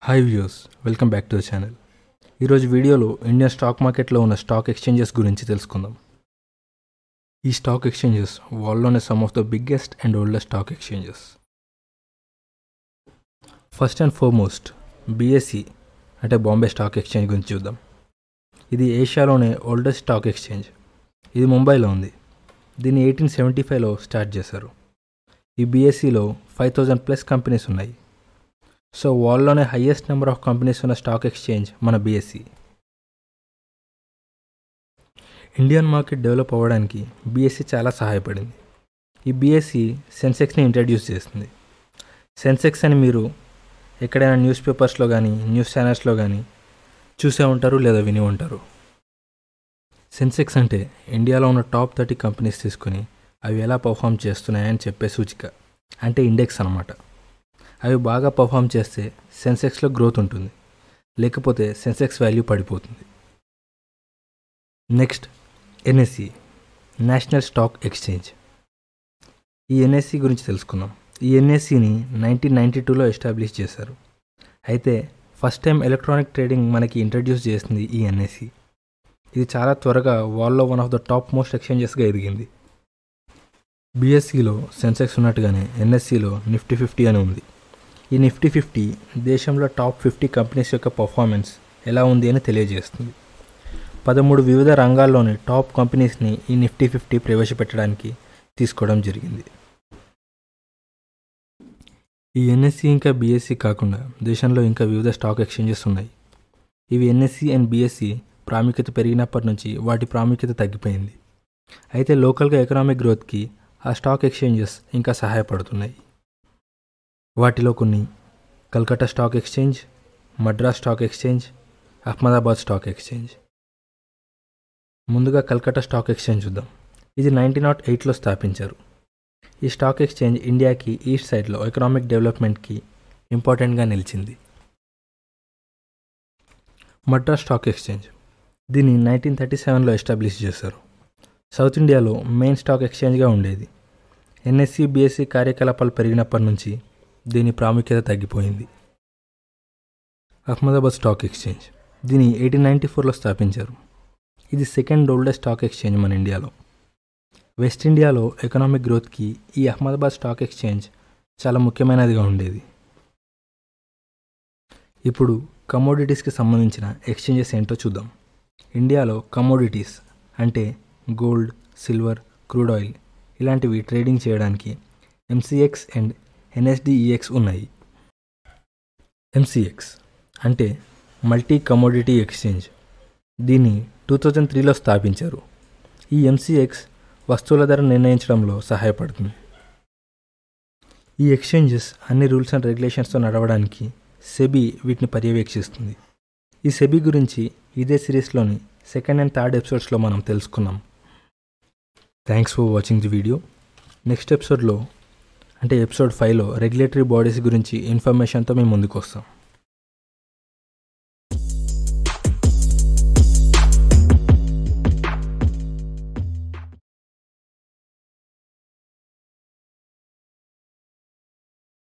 Hi viewers, welcome back to the channel. ఈరోజు వీడియోలో Indian stock మార్కెట్లో ఉన్న స్టాక్ ఎక్స్చేంజెస్ గురించి తెలుసుకుందాం. ఈ స్టాక్ ఎక్స్చేంజెస్ వరల్డ్లోనే some of the biggest and oldest stock exchanges. First and foremost BSE అంటే బాంబే స్టాక్ ఎక్స్చేంజ్ గురించి చూద్దాం. ఇది ఏషియాలోనే ఓల్డెస్ట్ స్టాక్ ఎక్స్చేంజ్. ఇది ముంబైలో ఉంది. దీన్ని 1875లో స్టార్ట్ చేశారు. ఈ BSEలో 5000+ కంపెనీస్ ఉన్నాయి. సో వరల్డ్లోనే హైయెస్ట్ నెంబర్ ఆఫ్ కంపెనీస్ ఉన్న స్టాక్ ఎక్స్చేంజ్ మన BSE. ఇండియన్ మార్కెట్ డెవలప్ అవ్వడానికి BSE చాలా సహాయపడింది. ఈ BSE సెన్సెక్స్ని ఇంట్రడ్యూస్ చేస్తుంది. సెన్సెక్స్ అని మీరు ఎక్కడైనా న్యూస్ పేపర్స్లో కానీ న్యూస్ ఛానల్స్లో కానీ చూసే ఉంటారు లేదా విని ఉంటారు. సెన్సెక్స్ అంటే ఇండియాలో ఉన్న టాప్ 30 కంపెనీస్ తీసుకుని అవి ఎలా పర్ఫామ్ చేస్తున్నాయని చెప్పే సూచిక, అంటే ఇండెక్స్ అన్నమాట. అవి బాగా పర్ఫామ్ చేస్తే సెన్సెక్స్లో గ్రోత్ ఉంటుంది, లేకపోతే సెన్సెక్స్ వాల్యూ పడిపోతుంది. Next NSE, national stock exchange. ఈ NSE గురించి తెలుసుకుందాం. ఈ NSEని 1992లో ఎస్టాబ్లిష్ చేశారు. అయితే ఫస్ట్ టైం ఎలక్ట్రానిక్ ట్రేడింగ్ మనకి ఇంట్రడ్యూస్ చేసింది ఈ NSE. ఇది చాలా త్వరగా వరల్డ్లో one of the top most ఎక్స్చేంజెస్గా ఎదిగింది. BSEలో సెన్సెక్స్ ఉన్నట్టుగానే NSEలో నిఫ్టీ 50 అని ఉంది. ఈ నిఫ్టీ 50 దేశంలో టాప్ 50 కంపెనీస్ యొక్క పర్ఫార్మెన్స్ ఎలా ఉంది అని తెలియజేస్తుంది. 13 వివిధ రంగాల్లోని టాప్ కంపెనీస్ని ఈ నిఫ్టీ 50 ప్రవేశపెట్టడానికి తీసుకోవడం జరిగింది. ఈ NSE ఇంకా BSE కాకుండా దేశంలో ఇంకా వివిధ స్టాక్ ఎక్స్చేంజెస్ ఉన్నాయి. ఇవి NSE అండ్ BSE ప్రాముఖ్యత పెరిగినప్పటి నుంచి వాటి ప్రాముఖ్యత తగ్గిపోయింది. అయితే లోకల్గా ఎకనామిక్ గ్రోత్కి ఆ స్టాక్ ఎక్స్చేంజెస్ ఇంకా సహాయపడుతున్నాయి. వాటిలో కొన్ని Calcutta stock exchange, Madras stock exchange, Ahmedabad stock exchange. ముందుగా కల్కట్టా స్టాక్ ఎక్స్చేంజ్ చూద్దాం. ఇది 1908లో స్థాపించారు. ఈ స్టాక్ ఎక్స్చేంజ్ ఇండియాకి ఈస్ట్ సైడ్లో ఎకనామిక్ డెవలప్మెంట్కి ఇంపార్టెంట్గా నిలిచింది. మద్రాస్ స్టాక్ ఎక్స్చేంజ్, దీన్ని 1937లో ఎస్టాబ్లిష్ చేశారు. సౌత్ ఇండియాలో మెయిన్ స్టాక్ ఎక్స్చేంజ్గా ఉండేది. NSE, BSE కార్యకలాపాలు పెరిగినప్పటి నుంచి దీని ప్రాముఖ్యత తగ్గిపోయింది. అహ్మదాబాద్ స్టాక్ ఎక్స్చేంజ్, దీన్ని 1894లో స్థాపించారు. ఇది సెకండ్ ఓల్డెస్ట్ స్టాక్ ఎక్స్చేంజ్ మన ఇండియాలో. వెస్ట్ ఇండియాలో ఎకనామిక్ గ్రోత్కి ఈ అహ్మదాబాద్ స్టాక్ ఎక్స్చేంజ్ చాలా ముఖ్యమైనదిగా ఉండేది. ఇప్పుడు కమోడిటీస్కి సంబంధించిన ఎక్స్చేంజెస్ ఏంటో చూద్దాం. ఇండియాలో కమోడిటీస్ అంటే గోల్డ్, సిల్వర్, క్రూడ్ ఆయిల్ ఇలాంటివి ట్రేడింగ్ చేయడానికి MCX అండ్ NSDEX ఉన్నాయి. MCX అంటే మల్టీ కమోడిటీ ఎక్స్చేంజ్. దీన్ని 2003లో స్థాపించారు. ఈ MCX వస్తువుల ధర నిర్ణయించడంలో సహాయపడుతుంది. ఈ ఎక్స్చేంజెస్ అన్ని రూల్స్ అండ్ రెగ్యులేషన్స్తో నడవడానికి SEBI వీటిని పర్యవేక్షిస్తుంది. ఈ SEBI గురించి ఇదే సిరీస్లోని సెకండ్ అండ్ థర్డ్ ఎపిసోడ్స్లో మనం తెలుసుకున్నాం. Thanks for watching the video. Next ఎపిసోడ్లో అంటే ఎపిసోడ్ 5లో రెగ్యులేటరీ బాడీస్ గురించి ఇన్ఫర్మేషన్తో మేము ముందుకు వస్తాం.